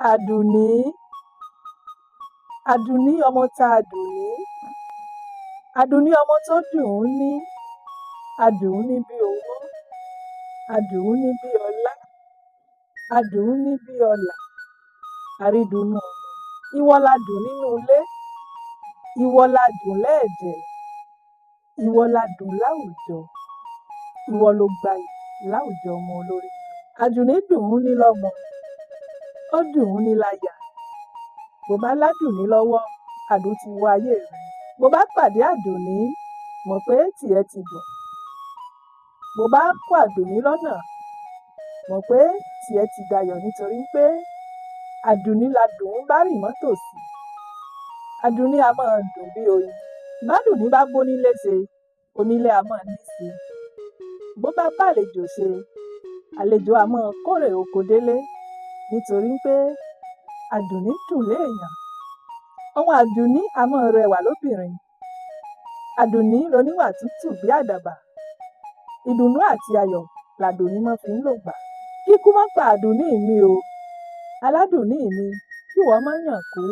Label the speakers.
Speaker 1: Àdùnní, Àdùnní ọmọ ta Àdùnní, Àdùnní ọmọ tó dùn ún ní, adùn ún ní bí owó, adùn ún ní bí ọlá, adùn ún ní bí ọlà, àrídunnú ọmọ. Ìwọ ladùn nínú ilé, ìwọ ladùn lẹ́ẹ̀dẹ̀, ìwọ ladùn láwùjọ, ìwọ lo gbayì láwùjọ ọmọ olóríire. Àdùnní dùn ún ní lọ́mọ, ó dùn ún ní láya. Bó bá ládùnní lọ́wọ́, adùn ti wọ ayé rẹ. Bó bá pàdé Àdùnní, mọ̀ pé tìẹ ti dùn. Bó bá kó Àdùnní lọ́nà, mọ̀ pé tìẹ ti dayọ̀ nítorí pé Àdùnní ladùn ún bá rìn mọ́ tòsí. Àdùnní a máa dùn bí oyin. Bádùnní bá bónílé ṣe, onílé a máa ní sí i. Bó bá bàlejò ṣe, àlejò a máa kórè oko délé nítorí pé Àdùnní dùn léèyàn. Ọmọ Àdùnní a máa rẹwà lóbìnrin. Àdùnní loníwà tútù bí àdàbà. Ìdùnnú àti ayọ̀ làdùnní máa fi ń lògbà. Kíkú má pa Àdùnní mi o, aládùnní mi, kíwọ má yàn kú.